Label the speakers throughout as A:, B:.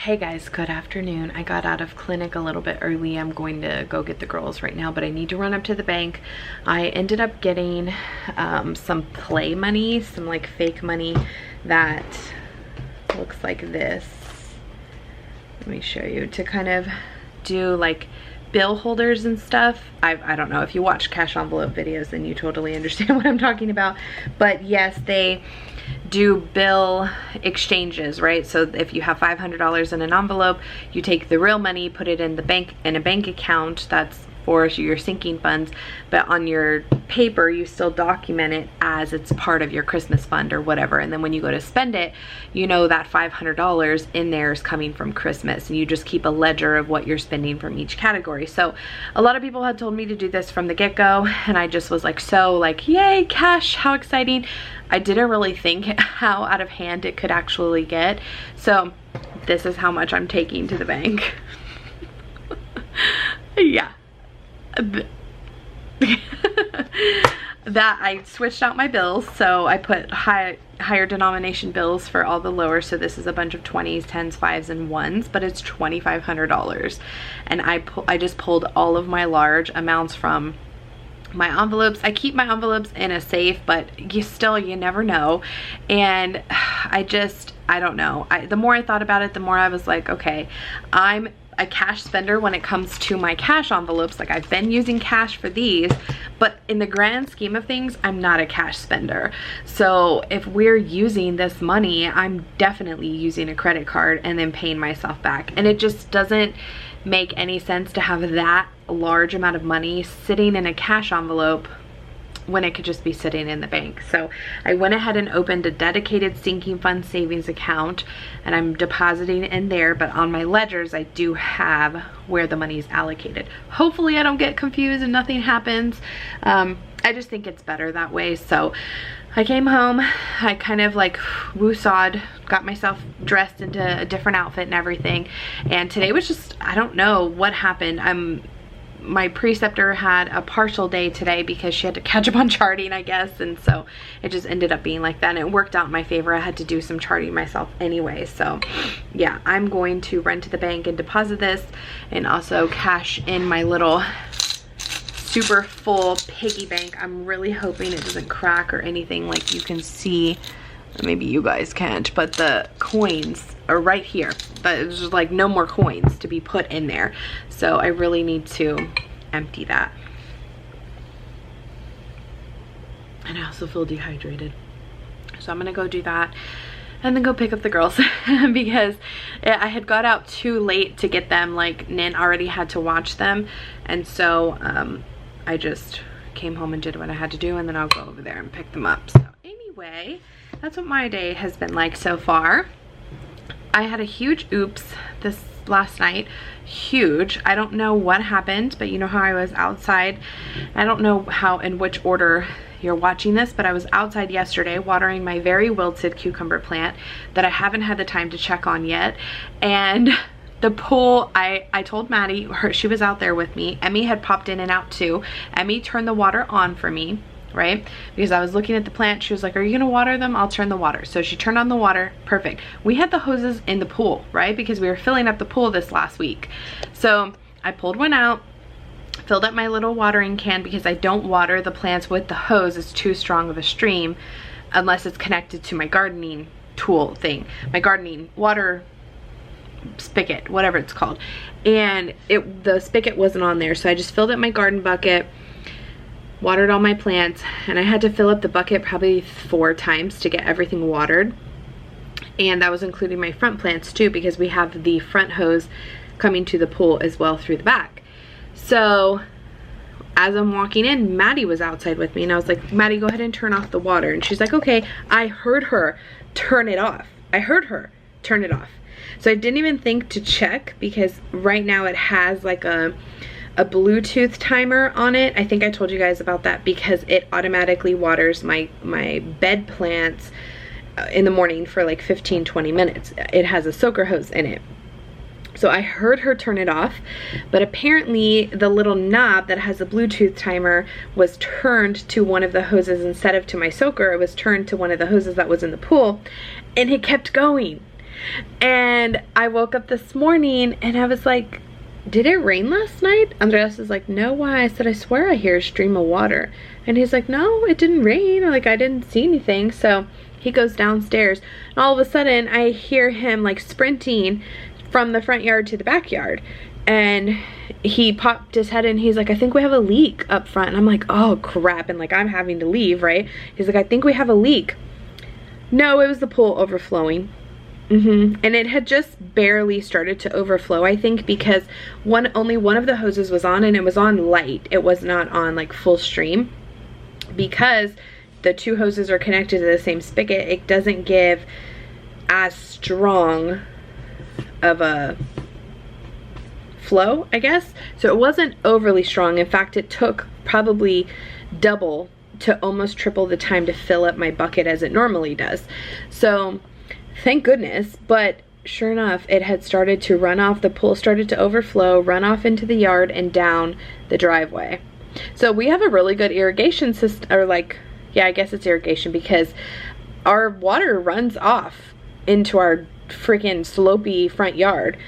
A: Hey guys, good afternoon. I got out of clinic a little bit early. I'm going to go get the girls right now, but I need to run up to the bank. I ended up getting some play money, some like fake money that looks like this. Let me show you, to kind of do like bill holders and stuff. I don't know, if you watch cash envelope videos then you totally understand what I'm talking about. But yes, they do bill exchanges, right? So if you have $500 in an envelope, you take the real money, put it in the bank, in a bank account that's for your sinking funds, but on your paper you still document it as it's part of your Christmas fund or whatever. And then when you go to spend it, you know that $500 in there is coming from Christmas, and you just keep a ledger of what you're spending from each category. So a lot of people had told me to do this from the get-go, and I just was like, so like, yay, cash, how exciting. I didn't really think how out of hand it could actually get. So this is how much I'm taking to the bank. Yeah. That I switched out my bills, so I put higher denomination bills for all the lower. So this is a bunch of 20s, 10s, 5s, and 1s, but it's $2,500. And I just pulled all of my large amounts from my envelopes. I keep my envelopes in a safe, but you never know. And I don't know. The more I thought about it, the more I was like, okay, I'm a cash spender when it comes to my cash envelopes. Like, I've been using cash for these, but in the grand scheme of things, I'm not a cash spender. So if we're using this money, I'm definitely using a credit card and then paying myself back. And it just doesn't make any sense to have that large amount of money sitting in a cash envelope when it could just be sitting in the bank. So I went ahead and opened a dedicated sinking fund savings account, and I'm depositing in there, but on my ledgers I do have where the money is allocated. Hopefully I don't get confused and nothing happens. I just think it's better that way. So I came home, I kind of like woo-sawed, got myself dressed into a different outfit and everything, and today was just, I don't know what happened. My preceptor had a partial day today because she had to catch up on charting, I guess, and so it just ended up being like that, and it worked out in my favor. I had to do some charting myself anyway. So yeah, I'm going to run to the bank and deposit this, and also cash in my little super full piggy bank. I'm really hoping it doesn't crack or anything. Like, you can see, maybe you guys can't, but the coins are right here, but there's just like no more coins to be put in there. So I really need to empty that. And I also feel dehydrated, so I'm gonna go do that and then go pick up the girls because I had got out too late to get them. Like, Nin already had to watch them, and so I just came home and did what I had to do, and then I'll go over there and pick them up. So anyway, that's what my day has been like so far. I had a huge oops this last night. Huge. I don't know what happened, but you know how I was outside. I don't know how, in which order you're watching this, but I was outside yesterday watering my very wilted cucumber plant that I haven't had the time to check on yet. And the pool, I told Maddie, she was out there with me. Emmy had popped in and out too. Emmy turned the water on for me, right? Because I was looking at the plant. She was like, are you gonna water them? I'll turn the water. So she turned on the water. Perfect. We had the hoses in the pool, right? Because we were filling up the pool this last week. So I pulled one out, filled up my little watering can, because I don't water the plants with the hose. It's too strong of a stream unless it's connected to my gardening tool thing, my gardening water spigot, whatever it's called. And the spigot wasn't on there, so I just filled up my garden bucket, watered all my plants, and I had to fill up the bucket probably 4 times to get everything watered. And that was including my front plants too, because we have the front hose coming to the pool as well through the back. So as I'm walking in, Maddie was outside with me, and I was like, Maddie, go ahead and turn off the water. And she's like, okay. I heard her turn it off. I heard her turn it off. So I didn't even think to check, because right now it has like a Bluetooth timer on it. I think I told you guys about that, because it automatically waters my bed plants in the morning for like 15-20 minutes. It has a soaker hose in it. So I heard her turn it off, but apparently the little knob that has a Bluetooth timer was turned to one of the hoses instead of to my soaker. It was turned to one of the hoses that was in the pool, and it kept going. And I woke up this morning and I was like, did it rain last night? Andreas is like, no, why? I said, I swear I hear a stream of water. And he's like, no, it didn't rain. Like, I didn't see anything. So he goes downstairs and all of a sudden I hear him like sprinting from the front yard to the backyard. And he popped his head in. He's like, I think we have a leak up front. And I'm like, oh crap. And like, I'm having to leave, right? He's like, I think we have a leak. No, it was the pool overflowing. And it had just barely started to overflow, I think, because only one of the hoses was on, and it was on light. It was not on like full stream. Because the two hoses are connected to the same spigot, it doesn't give as strong of a flow, I guess. So it wasn't overly strong. In fact, it took probably double to almost triple the time to fill up my bucket as it normally does. So thank goodness. But sure enough, it had started to run off. The pool started to overflow, run off into the yard and down the driveway. So we have a really good irrigation system, or like, yeah, I guess it's irrigation, because our water runs off into our freaking slopey front yard.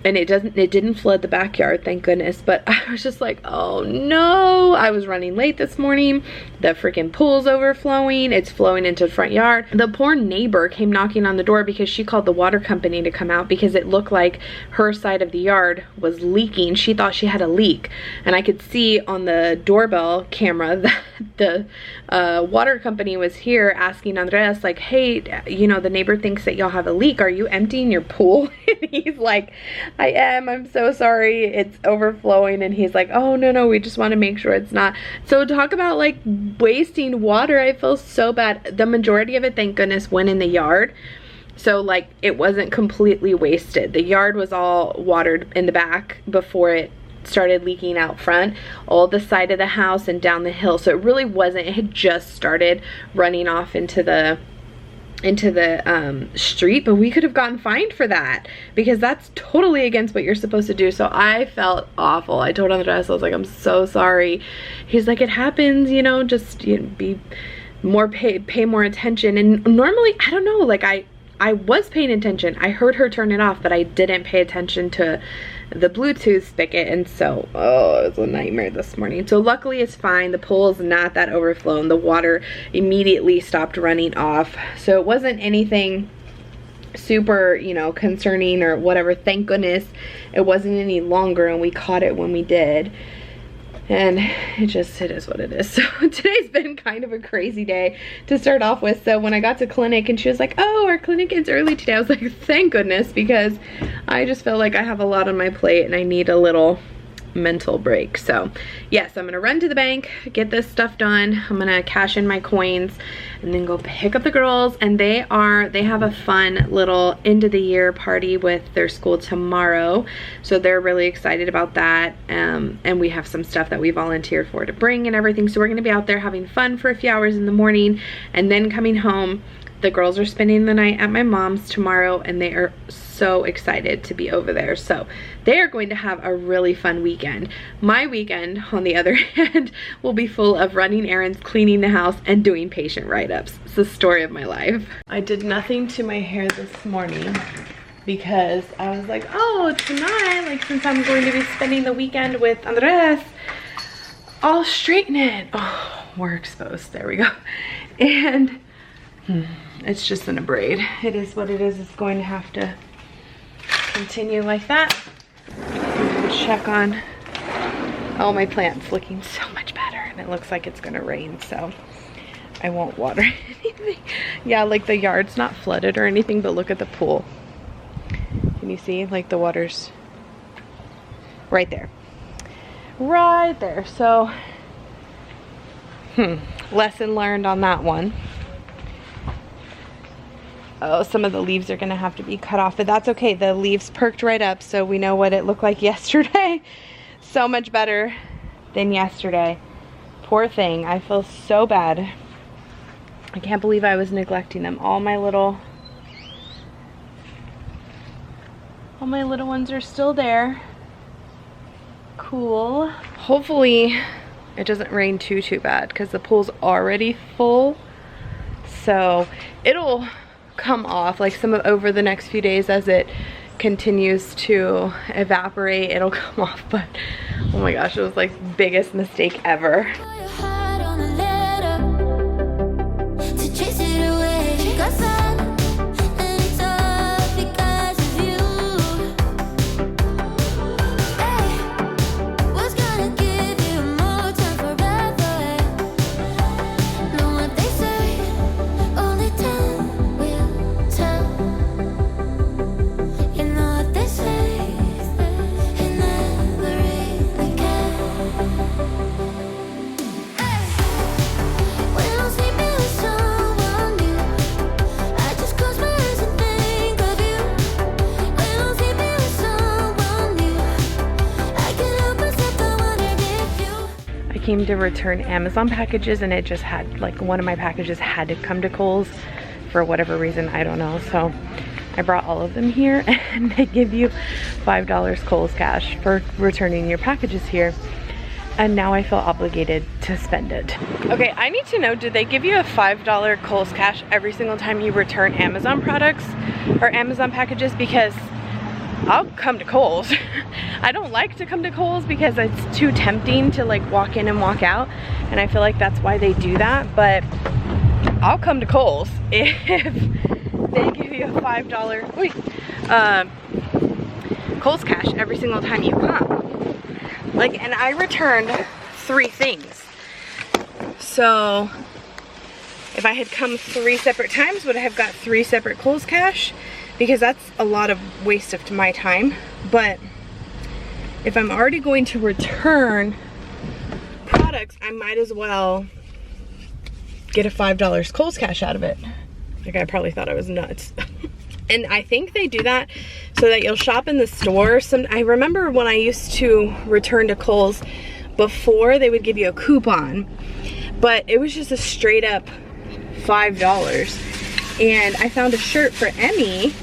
A: And it didn't flood the backyard, thank goodness. But I was just like, oh no. I was running late this morning. The freaking pool's overflowing. It's flowing into the front yard. The poor neighbor came knocking on the door because she called the water company to come out because it looked like her side of the yard was leaking. She thought she had a leak. And I could see on the doorbell camera that the water company was here asking Andreas, like, hey, you know, the neighbor thinks that y'all have a leak. Are you emptying your pool? And he's like, I am. I'm so sorry. It's overflowing. And he's like, oh, no, we just want to make sure it's not. So talk about like wasting water. I feel so bad. The majority of it, thank goodness, went in the yard. So like it wasn't completely wasted. The yard was all watered in the back before it started leaking out front, all the side of the house and down the hill. So it really wasn't, it had just started running off into the street, but we could have gotten fined for that because that's totally against what you're supposed to do. So I felt awful. I told Andreas, I was like, I'm so sorry. He's like, it happens, you know, just, you know, pay more attention. And normally, I don't know, like I was paying attention. I heard her turn it off, but I didn't pay attention to the Bluetooth spigot, and so, oh, it was a nightmare this morning. So luckily it's fine. The pool is not that overflown. The water immediately stopped running off. So it wasn't anything super, you know, concerning or whatever. Thank goodness it wasn't any longer, and we caught it when we did. And it is what it is. So today's been kind of a crazy day to start off with. So when I got to clinic and she was like, oh, our clinic ends early today, I was like, thank goodness, because I just feel like I have a lot on my plate and I need a little mental break. So yes, I'm gonna run to the bank, get this stuff done. I'm gonna cash in my coins and then go pick up the girls. And they have a fun little end of the year party with their school tomorrow, so they're really excited about that. And we have some stuff that we volunteered for to bring and everything, so we're gonna be out there having fun for a few hours in the morning and then coming home. The girls are spending the night at my mom's tomorrow, and they are so excited to be over there. So they are going to have a really fun weekend. My weekend, on the other hand, will be full of running errands, cleaning the house, and doing patient write-ups. It's the story of my life. I did nothing to my hair this morning because I was like, oh, tonight, like since I'm going to be spending the weekend with Andres, I'll straighten it. Oh, we're exposed. There we go. And it's just in a braid. It is what it is. It's going to have to continue like that. Check on, oh, my plant's looking so much better, and it looks like it's gonna rain, so I won't water anything. Yeah, like the yard's not flooded or anything, but look at the pool. Can you see, like, the water's right there, right there. So lesson learned on that one. Oh, some of the leaves are gonna have to be cut off, but that's okay. The leaves perked right up, so we know what it looked like yesterday. So much better than yesterday. Poor thing, I feel so bad. I can't believe I was neglecting them. All my little ones are still there. Cool. Hopefully it doesn't rain too bad, because the pool's already full. So it'll come off, like some over the next few days as it continues to evaporate, it'll come off. But oh my gosh, it was like biggest mistake ever. Came to return Amazon packages, and it just had, like, one of my packages had to come to Kohl's for whatever reason, I don't know. So I brought all of them here, and they give you $5 Kohl's cash for returning your packages here. And now I feel obligated to spend it. Okay, I need to know, do they give you a $5 Kohl's cash every single time you return Amazon products or Amazon packages? Because I'll come to Kohl's. I don't like to come to Kohl's because it's too tempting to like walk in and walk out, and I feel like that's why they do that. But I'll come to Kohl's if they give you a $5 Kohl's cash every single time you come. Like, and I returned 3 things. So if I had come 3 separate times, would I have got 3 separate Kohl's cash? Because that's a lot of waste of my time. But if I'm already going to return products, I might as well get a $5 Kohl's cash out of it. Like, I probably thought I was nuts. And I think they do that so that you'll shop in the store. I remember when I used to return to Kohl's before, they would give you a coupon, but it was just a straight up $5. And I found a shirt for Emmy.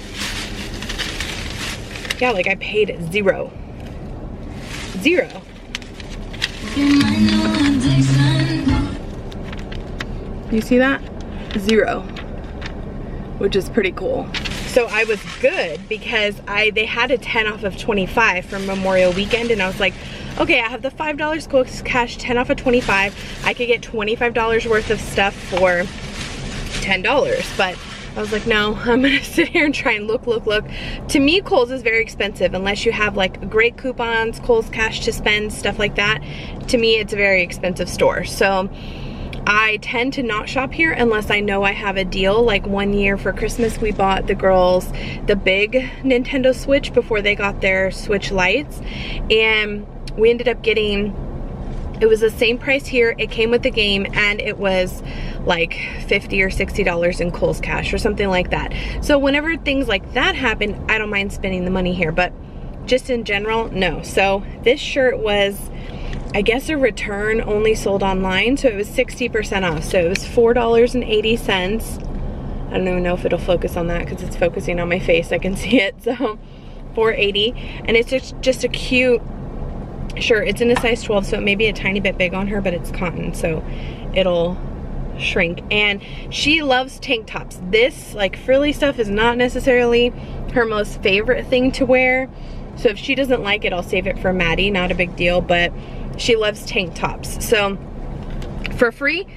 A: Yeah, like I paid $0. You see that? $0, which is pretty cool. So I was good because they had a 10 off of 25 for Memorial Weekend, and I was like, okay, I have the $5 Kohl's cash, 10 off of 25. I could get $25 worth of stuff for $10, but I was like, no, I'm gonna sit here and try and look. To me, Kohl's is very expensive unless you have like great coupons, Kohl's cash to spend, stuff like that. To me, it's a very expensive store. So I tend to not shop here unless I know I have a deal. Like one year for Christmas, we bought the girls the big Nintendo Switch before they got their Switch Lites, and we ended up getting, it was the same price here, it came with the game, and it was like $50 or $60 in Kohl's cash or something like that. So whenever things like that happen, I don't mind spending the money here, but just in general, no. So this shirt was, I guess, a return, only sold online, so it was 60% off. So it was $4.80. I don't even know if it'll focus on that because it's focusing on my face, I can see it. So $4.80, and it's just a cute shirt. It's in a size 12, so it may be a tiny bit big on her, but it's cotton, so it'll shrink. And she loves tank tops. This like frilly stuff is not necessarily her most favorite thing to wear, so if she doesn't like it, I'll save it for Maddie, not a big deal, but she loves tank tops. So for free,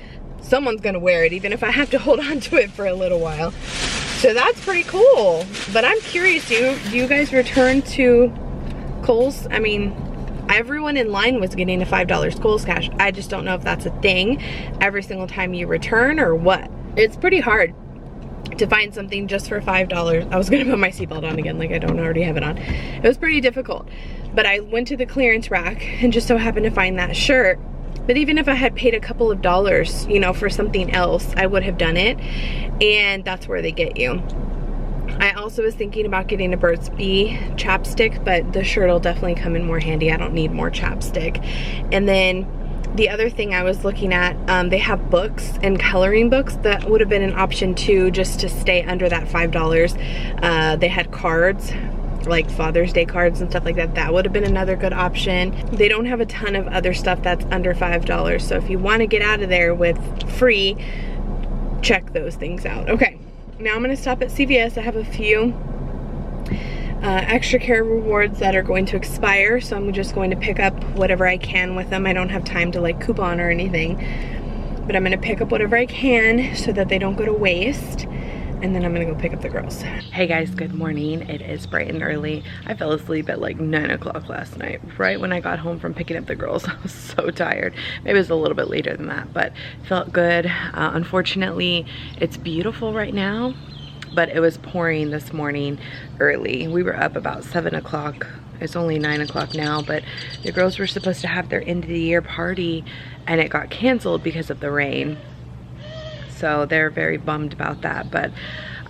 A: someone's gonna wear it, even if I have to hold on to it for a little while. So that's pretty cool. But I'm curious, do you guys return to Kohl's? I mean, everyone in line was getting a $5 Kohl's cash. I just don't know if that's a thing every single time you return or what. It's pretty hard to find something just for $5. I was gonna put my seatbelt on again, like I don't already have it on. It was pretty difficult. But I went to the clearance rack and just so happened to find that shirt. But even if I had paid a couple of dollars, you know, for something else, I would have done it. And that's where they get you. I also was thinking about getting a Burt's Bee chapstick, but the shirt will definitely come in more handy. I don't need more chapstick. And then the other thing I was looking at, they have books and coloring books. That would have been an option too, just to stay under that $5. They had cards, like Father's Day cards and stuff like that. That would have been another good option. They don't have a ton of other stuff that's under $5. So if you want to get out of there with free, check those things out. Okay. now I'm gonna stop at CVS. I have a few extra care rewards that are going to expire, so I'm just going to pick up whatever I can with them. I don't have time to like coupon or anything, but I'm gonna pick up whatever I can so that they don't go to waste, and then I'm gonna go pick up the girls. Hey guys, good morning. It is bright and early. I fell asleep at like 9 o'clock last night, right when I got home from picking up the girls. I was so tired. Maybe it was a little bit later than that, but felt good. Unfortunately, it's beautiful right now, but it was pouring this morning early. We were up about 7 o'clock. It's only 9 o'clock now, but the girls were supposed to have their end of the year party and it got canceled because of the rain. So they're very bummed about that. But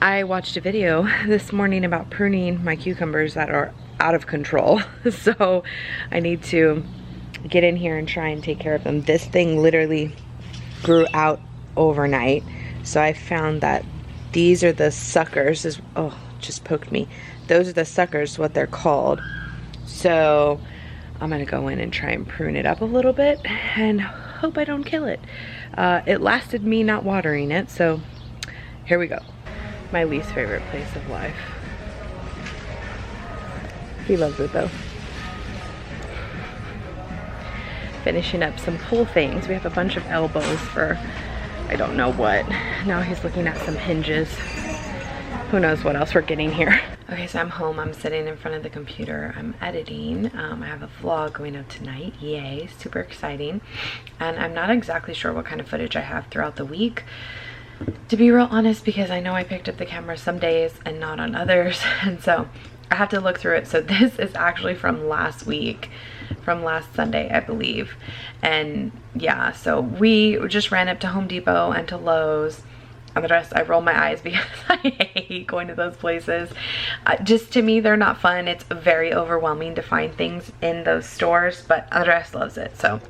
A: I watched a video this morning about pruning my cucumbers that are out of control. So I need to get in here and try and take care of them. This thing literally grew out overnight. So I found that these are the suckers. Oh, just poked me. Those are the suckers, what they're called. So I'm gonna go in and try and prune it up a little bit and hope I don't kill it. It lasted me not watering it, so here we go. My least favorite place of life. He loves it though. Finishing up some pull things. We have a bunch of elbows for I don't know what. Now he's looking at some hinges. Who knows what else we're getting here. Okay, so I'm home. I'm sitting in front of the computer. I'm editing. I have a vlog going up tonight. Yay, super exciting. And I'm not exactly sure what kind of footage I have throughout the week, to be real honest, because I know I picked up the camera some days and not on others. And so I have to look through it. So this is actually from last week, from last Sunday, I believe. And yeah, so we just ran up to Home Depot and to Lowe's. On the rest, I roll my eyes because I hate going to those places. Just to me, they're not fun. It's very overwhelming to find things in those stores, but Andres loves it. So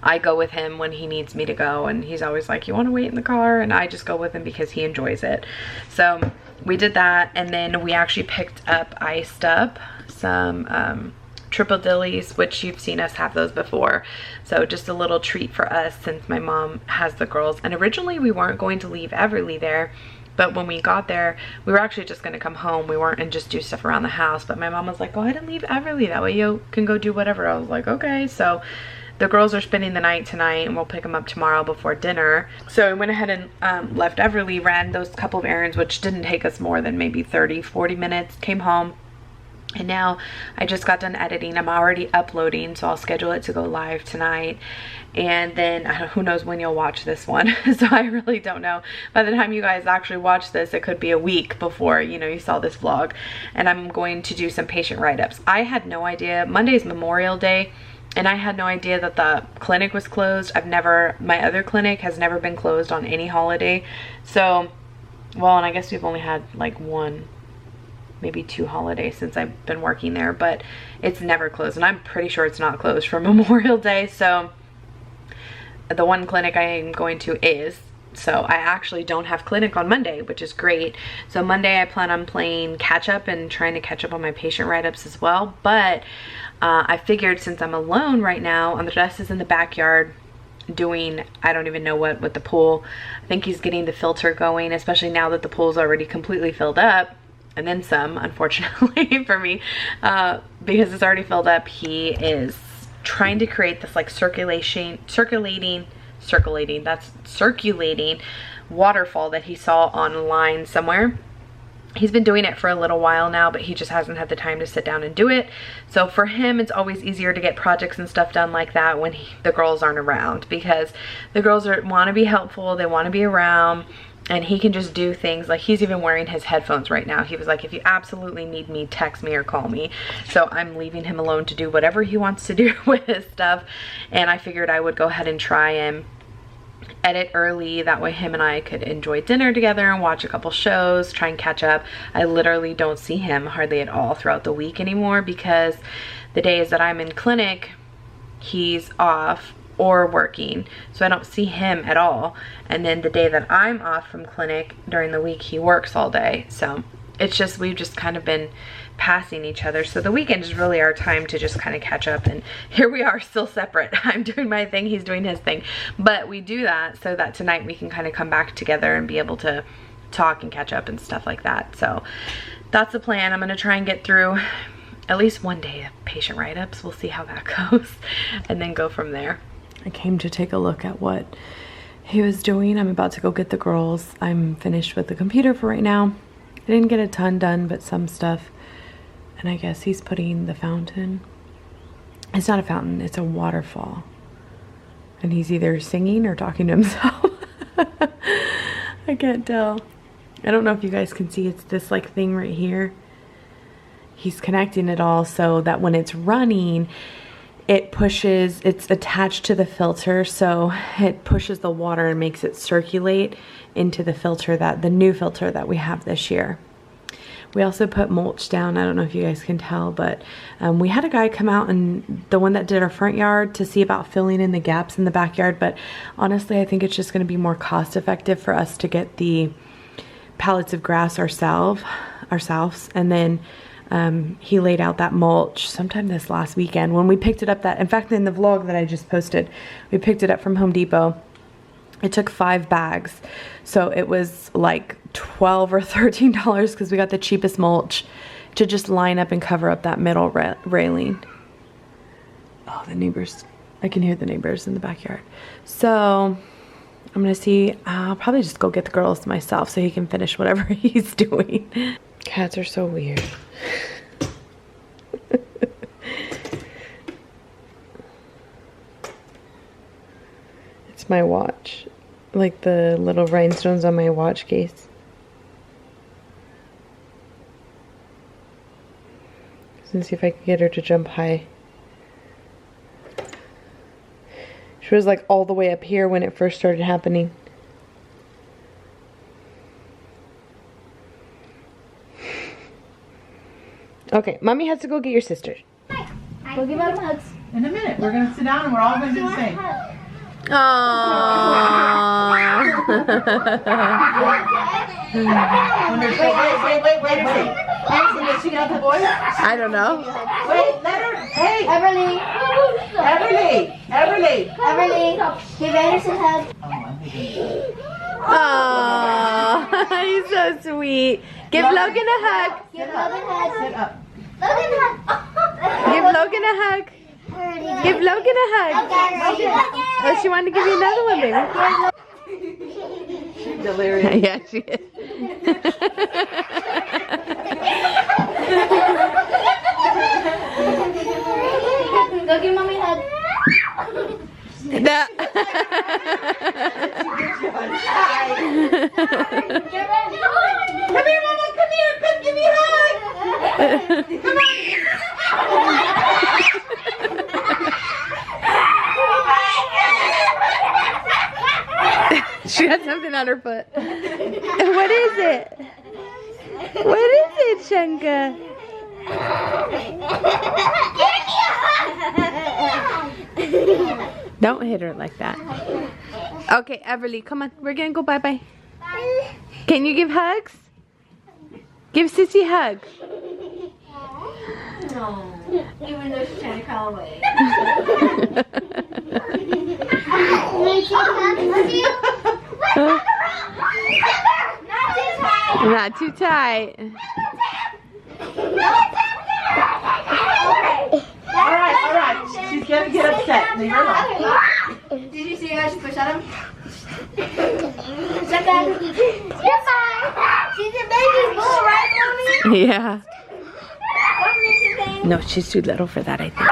A: I go with him when he needs me to go, and he's always like, you want to wait in the car? And I just go with him because he enjoys it. So we did that, and then we actually picked up, iced up some triple dillies, which you've seen us have those before. So just a little treat for us since my mom has the girls. And originally we weren't going to leave Everly there, but when we got there, we were actually just going to come home. We weren't and just do stuff around the house, but my mom was like, go ahead and leave Everly, that way you can go do whatever. I was like, okay. So the girls are spending the night tonight, and we'll pick them up tomorrow before dinner. So I went ahead and left Everly, ran those couple of errands, which didn't take us more than maybe 30-40 minutes, came home. And now I just got done editing. I'm already uploading, so I'll schedule it to go live tonight. And then who knows when you'll watch this one. So I really don't know. By the time you guys actually watch this, it could be a week before, you know, you saw this vlog. And I'm going to do some patient write-ups. I had no idea. Monday's Memorial Day, and I had no idea that the clinic was closed. My other clinic has never been closed on any holiday. So, well, and I guess we've only had like maybe 2 holidays since I've been working there, but it's never closed, and I'm pretty sure it's not closed for Memorial Day. So the one clinic I am going to is, so I actually don't have clinic on Monday, which is great. So Monday I plan on playing catch up and trying to catch up on my patient write-ups as well. But I figured since I'm alone right now, Andres is in the backyard doing, I don't even know what with the pool. I think he's getting the filter going, especially now that the pool's already completely filled up. And then some, unfortunately for me, because it's already filled up. He is trying to create this like circulating waterfall that he saw online somewhere. He's been doing it for a little while now, but he just hasn't had the time to sit down and do it. So for him, it's always easier to get projects and stuff done like that when the girls aren't around, because the girls want to be helpful, they want to be around. And he can just do things, like he's even wearing his headphones right now. He was like, if you absolutely need me, text me or call me. So I'm leaving him alone to do whatever he wants to do with his stuff. And I figured I would go ahead and try and edit early. That way him and I could enjoy dinner together and watch a couple shows, try and catch up. I literally don't see him hardly at all throughout the week anymore, because the days that I'm in clinic, he's off or working, so I don't see him at all. And then the day that I'm off from clinic during the week, he works all day. So it's just, we've just kind of been passing each other. So the weekend is really our time to just kind of catch up, and here we are still separate. I'm doing my thing, he's doing his thing, but we do that so that tonight we can kind of come back together and be able to talk and catch up and stuff like that. So that's the plan. I'm gonna try and get through at least one day of patient write-ups. We'll see how that goes and then go from there. I came to take a look at what he was doing. I'm about to go get the girls. I'm finished with the computer for right now. I didn't get a ton done, but some stuff. And I guess he's putting the fountain. It's not a fountain, it's a waterfall. And he's either singing or talking to himself. I can't tell. I don't know if you guys can see, it's this like thing right here. He's connecting it all so that when it's running, it pushes, it's attached to the filter, so it pushes the water and makes it circulate into the filter, that the new filter that we have this year. We also put mulch down. I don't know if you guys can tell, but we had a guy come out, and the one that did our front yard, to see about filling in the gaps in the backyard. But honestly, I think it's just going to be more cost effective for us to get the pallets of grass ourselves, and then he laid out that mulch sometime this last weekend when we picked it up. That, in fact, in the vlog that I just posted, we picked it up from Home Depot. It took 5 bags, so it was like $12 or $13 because we got the cheapest mulch to just line up and cover up that middle railing. Oh, the neighbors, I can hear the neighbors in the backyard. So I'm gonna see, I'll probably just go get the girls myself so he can finish whatever he's doing. Cats are so weird. It's my watch, like the little rhinestones on my watch case. Let's see if I can get her to jump high. She was like all the way up here when it first started happening. Okay, Mommy has to go get your sisters.
B: Go give them hugs.
C: In a minute, we're going to sit down and we're all going to do the same.
A: Aww.
C: Wait. Anderson, is she going to have the voice?
A: I don't know.
C: Wait, let her. Hey.
B: Everly. Give Anderson a hug.
A: Aww. He's so sweet. Give Logan a hug.
B: Give Logan a hug.
C: Sit up.
B: Logan a hug.
A: Give Logan a hug. Give Logan a hug. Oh, she wanted to give you another one, baby.
C: She's delirious.
A: Yeah, she is.
B: Go give Mommy a hug.
A: No.
C: Come here, Mama. Come here. Come give me a hug. Come on.
A: She has something on her foot. What is it? What is it, Shanka? Don't hit her like that. Okay, Everly, come on. We're gonna go bye-bye. Can you give hugs? Give Sissy a hug.
B: No. Even though she's trying to crawl away.
A: Not too tight.
C: All right. She's going to get upset. Leave her alone.
B: Did you see how she pushed at him? Shut that. She's a baby bull, right, Mommy?
A: Yeah. No, she's too little for that, I think.